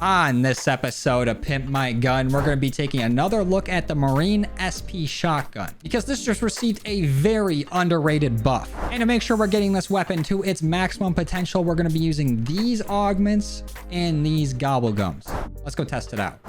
On this episode of Pimp My Gun, we're going to be taking another look at the Marine SP shotgun because this just received a very underrated buff. And to make sure we're getting this weapon to its maximum potential, we're going to be using these augments and these gobble gums. Let's go test it out.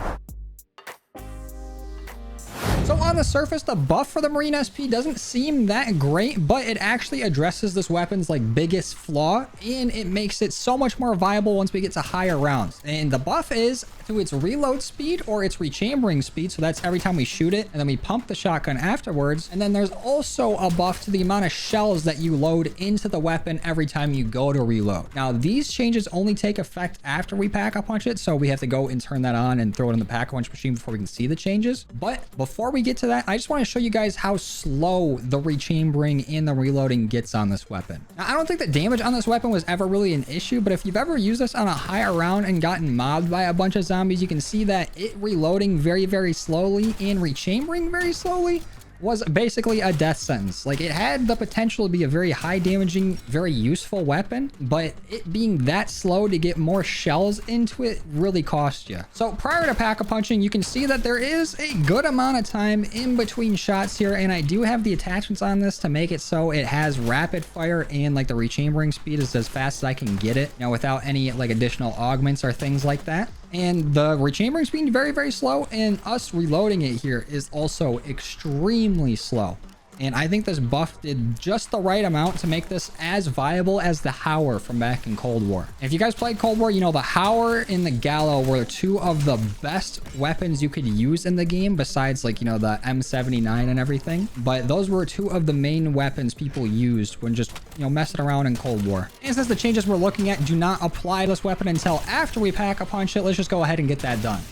So on the surface, the buff for the Marine SP doesn't seem that great, but it actually addresses this weapon's biggest flaw, and it makes it so much more viable once we get to higher rounds. And the buff is to its reload speed or its rechambering speed. So that's every time we shoot it, and then we pump the shotgun afterwards. And then there's also a buff to the amount of shells that you load into the weapon every time you go to reload. Now, these changes only take effect after we pack-a-punch it, so we have to go and turn that on and throw it in the pack-a-punch machine before we can see the changes. But before we get to that, I just want to show you guys how slow the rechambering and the reloading gets on this weapon. Now, I don't think the damage on this weapon was ever really an issue, but if you've ever used this on a higher round and gotten mobbed by a bunch of zombies, you can see that it reloading very, very slowly and rechambering very slowly was basically a death sentence. It had the potential to be a very high damaging, very useful weapon, but it being that slow to get more shells into it really cost you. So prior to pack-a-punching, you can see that there is a good amount of time in between shots here, and I do have the attachments on this to make it so it has rapid fire and the rechambering speed is as fast as I can get it, without any additional augments or things like that. And the rechambering speed very, very slow, and us reloading it here is also extremely slow. And I think this buff did just the right amount to make this as viable as the Howler from back in Cold War. If you guys played Cold War, the Howler and the Gallo were two of the best weapons you could use in the game besides the M79 and everything. But those were two of the main weapons people used when just, messing around in Cold War. And since the changes we're looking at do not apply to this weapon until after we pack-a-punch it, let's just go ahead and get that done.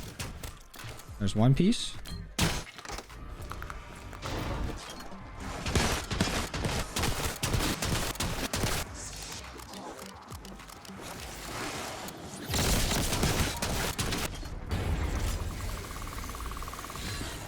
There's one piece.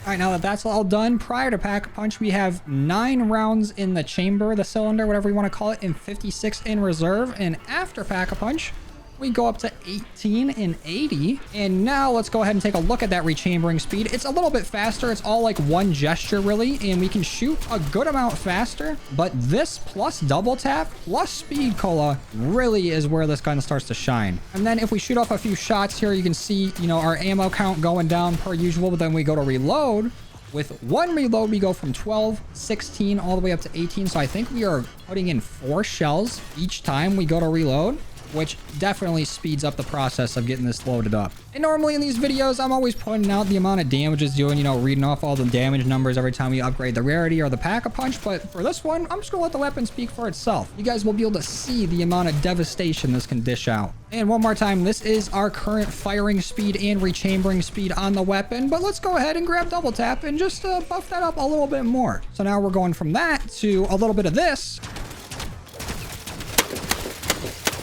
All right, now that that's all done, prior to pack-a-punch, we have 9 rounds in the chamber, the cylinder, whatever you want to call it, and 56 in reserve. And after pack-a-punch, we go up to 18 and 80. And now let's go ahead and take a look at that rechambering speed. It's a little bit faster. It's all one gesture really, and we can shoot a good amount faster. But this plus double tap plus speed cola really is where this gun starts to shine. And then if we shoot off a few shots here, you can see, our ammo count going down per usual, but then we go to reload. With one reload, we go from 12, 16, all the way up to 18. So I think we are putting in 4 shells each time we go to reload, which definitely speeds up the process of getting this loaded up. And normally in these videos, I'm always pointing out the amount of damage it's doing, reading off all the damage numbers every time we upgrade the rarity or the pack-a-punch. But for this one, I'm just gonna let the weapon speak for itself. You guys will be able to see the amount of devastation this can dish out. And one more time, this is our current firing speed and rechambering speed on the weapon. But let's go ahead and grab double tap and just buff that up a little bit more. So now we're going from that to a little bit of this,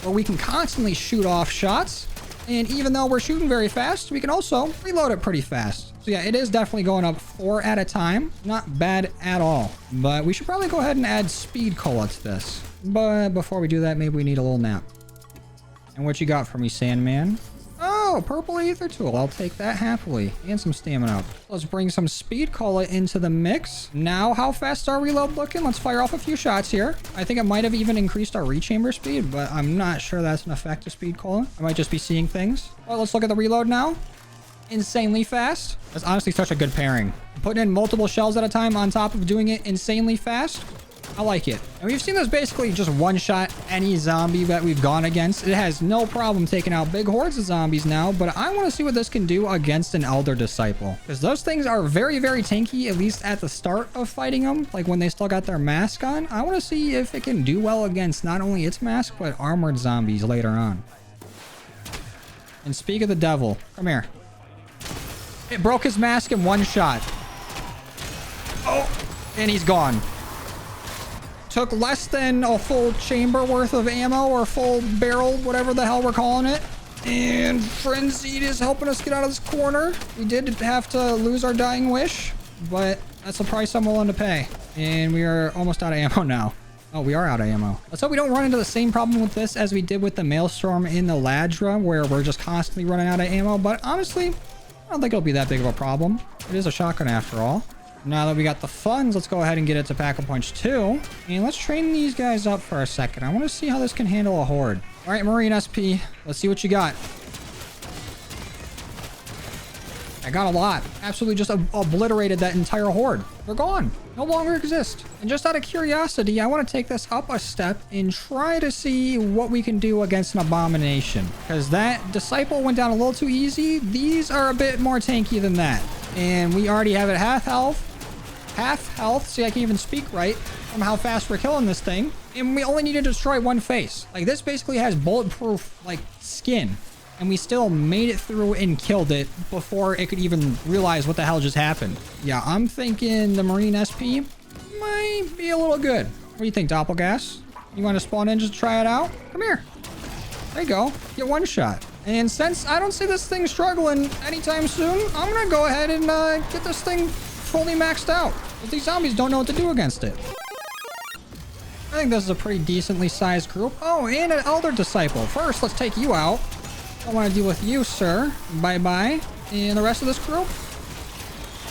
where we can constantly shoot off shots. And even though we're shooting very fast, we can also reload it pretty fast. So yeah, it is definitely going up 4 at a time. Not bad at all. But we should probably go ahead and add speed cola to this. But before we do that, maybe we need a little nap. And what you got for me, Sandman? Oh, purple ether tool. I'll take that happily. And some stamina. Let's bring some speed cola into the mix. Now, how fast is our reload looking? Let's fire off a few shots here. I think it might have even increased our rechamber speed, but I'm not sure that's an effect of speed cola. I might just be seeing things. Well, let's look at the reload now. Insanely fast. That's honestly such a good pairing. Putting in multiple shells at a time on top of doing it insanely fast. I like it. And we've seen this basically just one-shot any zombie that we've gone against. It has no problem taking out big hordes of zombies now, but I want to see what this can do against an Elder Disciple. Because those things are very, very tanky, at least at the start of fighting them, when they still got their mask on. I want to see if it can do well against not only its mask, but armored zombies later on. And speak of the devil, come here. It broke his mask in one shot. Oh, and he's gone. Took less than a full chamber worth of ammo or full barrel, whatever the hell we're calling it. And Frenzied is helping us get out of this corner. We did have to lose our dying wish, but that's the price I'm willing to pay. And we are almost out of ammo now. Oh, we are out of ammo. Let's hope we don't run into the same problem with this as we did with the Maelstrom in the Ladra, where we're just constantly running out of ammo. But honestly, I don't think it'll be that big of a problem. It is a shotgun after all. Now that we got the funds, let's go ahead and get it to Pack-a-Punch 2. And let's train these guys up for a second. I want to see how this can handle a horde. All right, Marine SP, let's see what you got. I got a lot. Absolutely just obliterated that entire horde. They're gone. No longer exist. And just out of curiosity, I want to take this up a step and try to see what we can do against an abomination. Because that disciple went down a little too easy. These are a bit more tanky than that. And we already have it half health. Half health. See, I can even speak right from how fast we're killing this thing. And we only need to destroy one face. Like, this basically has bulletproof, like, skin. And we still made it through and killed it before it could even realize what the hell just happened. Yeah, I'm thinking the Marine SP might be a little good. What do you think, Doppelgas? You want to spawn in just to try it out? Come here. There you go. Get one shot. And since I don't see this thing struggling anytime soon, I'm going to go ahead and get this thing fully maxed out. But these zombies don't know what to do against it. I think this is a pretty decently sized group. Oh, and an Elder Disciple. First, let's take you out. I want to deal with you, sir. Bye-bye. And the rest of this group?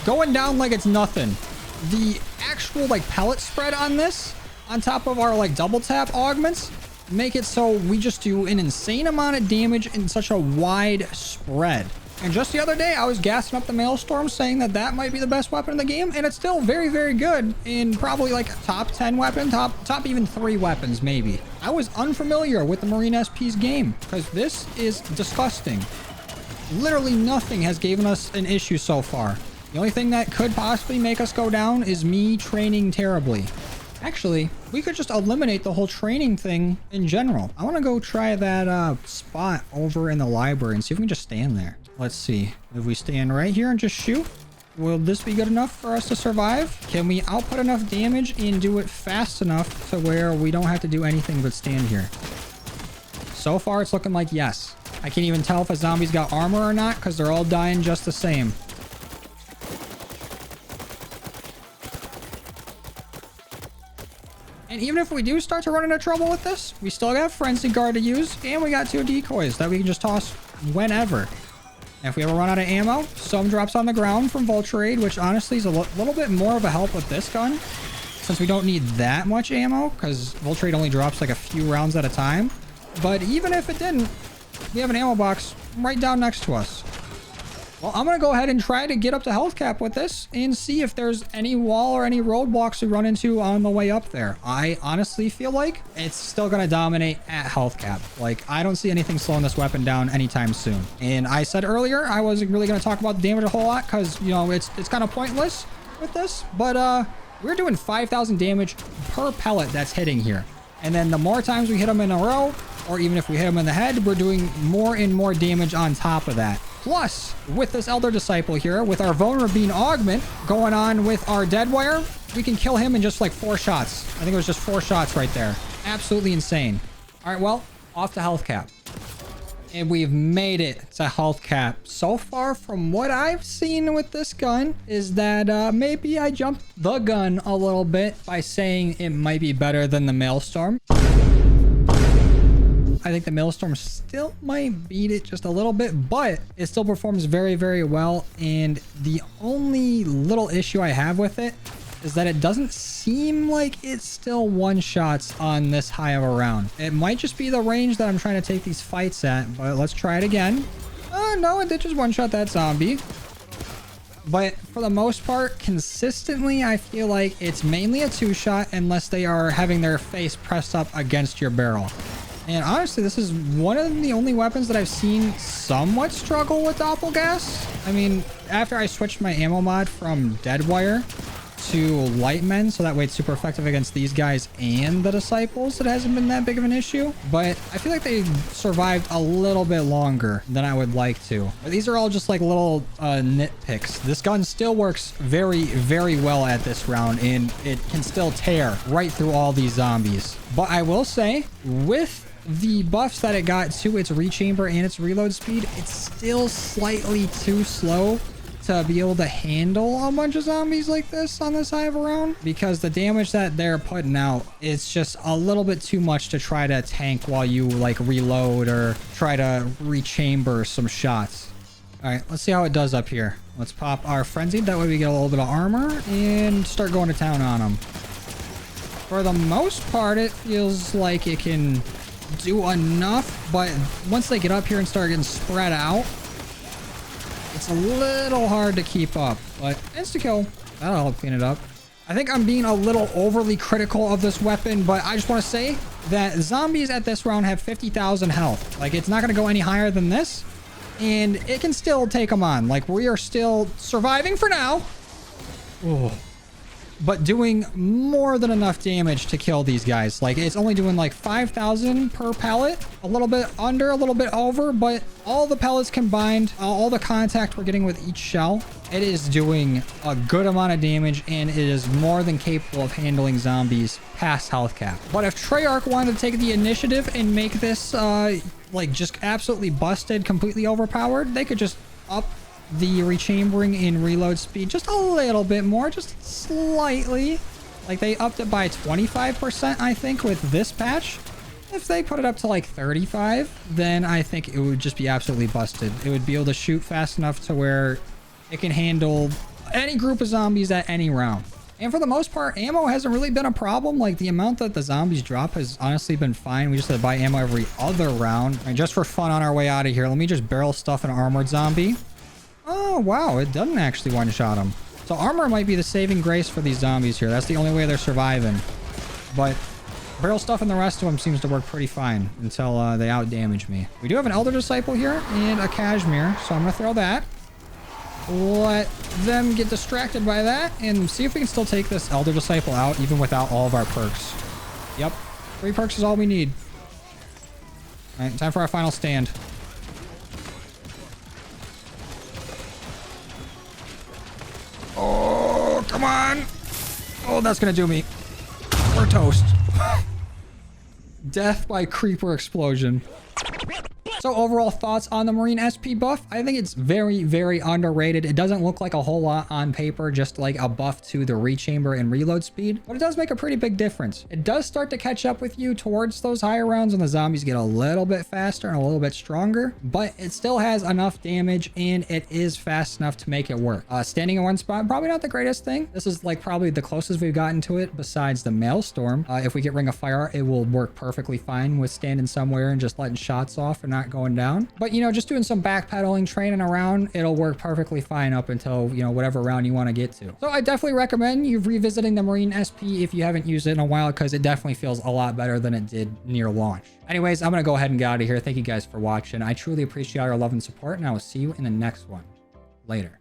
Going down like it's nothing. The actual, like, pellet spread on this, on top of our, like, double tap augments, make it so we just do an insane amount of damage in such a wide spread. And just the other day, I was gassing up the Maelstrom, saying that that might be the best weapon in the game, and it's still very, very good in probably like top 10 weapon, top even 3 weapons, maybe. I was unfamiliar with the Marine SP's game, because this is disgusting. Literally nothing has given us an issue so far. The only thing that could possibly make us go down is me training terribly. Actually, we could just eliminate the whole training thing in general. I want to go try that spot over in the library and see if we can just stand there. Let's see. If we stand right here and just shoot, will this be good enough for us to survive? Can we output enough damage and do it fast enough to where we don't have to do anything but stand here? So far, it's looking like yes. I can't even tell if a zombie's got armor or not because they're all dying just the same. And even if we do start to run into trouble with this, we still got Frenzy Guard to use, and we got 2 decoys that we can just toss whenever. And if we ever run out of ammo, some drops on the ground from Vulture Aid, which honestly is a little bit more of a help with this gun, since we don't need that much ammo, because Vulture Aid only drops like a few rounds at a time. But even if it didn't, we have an ammo box right down next to us. Well, I'm going to go ahead and try to get up to health cap with this and see if there's any wall or any roadblocks we run into on the way up there. I honestly feel like it's still going to dominate at health cap. Like, I don't see anything slowing this weapon down anytime soon. And I said earlier, I wasn't really going to talk about the damage a whole lot because, you know, it's kind of pointless with this. But we're doing 5,000 damage per pellet that's hitting here. And then the more times we hit them in a row, or even if we hit them in the head, we're doing more and more damage on top of that. Plus, with this Elder Disciple here, with our Vulnerable Augment going on with our Deadwire, we can kill him in just like 4 shots. I think it was just 4 shots right there. Absolutely insane. All right, well, off to health cap. And we've made it to health cap. So far, from what I've seen with this gun, is that maybe I jumped the gun a little bit by saying it might be better than the Maelstrom. I think the Maelstrom still might beat it just a little bit, but it still performs very, very well. And the only little issue I have with it is that it doesn't seem like it's still one-shots on this high of a round. It might just be the range that I'm trying to take these fights at, but let's try it again. No, it did just one-shot that zombie. But for the most part, consistently, I feel like it's mainly a 2-shot unless they are having their face pressed up against your barrel. And honestly, this is one of the only weapons that I've seen somewhat struggle with Doppelgas. I mean, after I switched my ammo mod from Deadwire to Lightmen, so that way it's super effective against these guys and the Disciples, it hasn't been that big of an issue. But I feel like they survived a little bit longer than I would like to. But these are all just like little nitpicks. This gun still works very, very well at this round, and it can still tear right through all these zombies. But I will say, with the buffs that it got to its rechamber and its reload speed, it's still slightly too slow to be able to handle a bunch of zombies like this on this high of a round, because the damage that they're putting out, it's just a little bit too much to try to tank while you like reload or try to rechamber some shots. All right, let's see how it does up here. Let's pop our frenzied. That way we get a little bit of armor and start going to town on them. For the most part, it feels like it can do enough, but once they get up here and start getting spread out, it's a little hard to keep up. But insta-kill, that'll help clean it up. I think I'm being a little overly critical of this weapon, but I just want to say that zombies at this round have 50,000 health. Like, it's not going to go any higher than this, and it can still take them on. Like, we are still surviving for now. Oh. But doing more than enough damage to kill these guys. Like, it's only doing like 5,000 per pellet, a little bit under, a little bit over, but all the pellets combined, all the contact we're getting with each shell, it is doing a good amount of damage, and it is more than capable of handling zombies past health cap. But if Treyarch wanted to take the initiative and make this like just absolutely busted, completely overpowered, they could just up the rechambering and reload speed just a little bit more, just slightly. Like, they upped it by 25%, I think, with this patch. If they put it up to like 35, then I think it would just be absolutely busted. It would be able to shoot fast enough to where it can handle any group of zombies at any round. And for the most part, ammo hasn't really been a problem. Like, the amount that the zombies drop has honestly been fine. We just have to buy ammo every other round. And just for fun on our way out of here, let me just barrel stuff an armored zombie. Oh, wow. It doesn't actually one-shot them. So armor might be the saving grace for these zombies here. That's the only way they're surviving. But barrel stuff and the rest of them seems to work pretty fine until they out-damage me. We do have an Elder Disciple here and a Cashmere, so I'm going to throw that. Let them get distracted by that and see if we can still take this Elder Disciple out even without all of our perks. Yep. 3 perks is all we need. All right, time for our final stand. Oh, come on. Oh, that's going to do me. We're toast. Death by creeper explosion. So overall thoughts on the Marine SP buff? I think it's very, very underrated. It doesn't look like a whole lot on paper, just like a buff to the rechamber and reload speed, but it does make a pretty big difference. It does start to catch up with you towards those higher rounds when the zombies get a little bit faster and a little bit stronger, but it still has enough damage and it is fast enough to make it work. Standing in one spot, probably not the greatest thing. This is like probably the closest we've gotten to it besides the Maelstrom. If we get Ring of Fire, it will work perfectly fine with standing somewhere and just letting shots off and not going down. But, you know, just doing some backpedaling, training around, it'll work perfectly fine up until, you know, whatever round you want to get to. So I definitely recommend you revisiting the Marine SP if you haven't used it in a while, because it definitely feels a lot better than it did near launch. Anyways, I'm going to go ahead and get out of here. Thank you guys for watching. I truly appreciate your love and support, and I will see you in the next one. Later.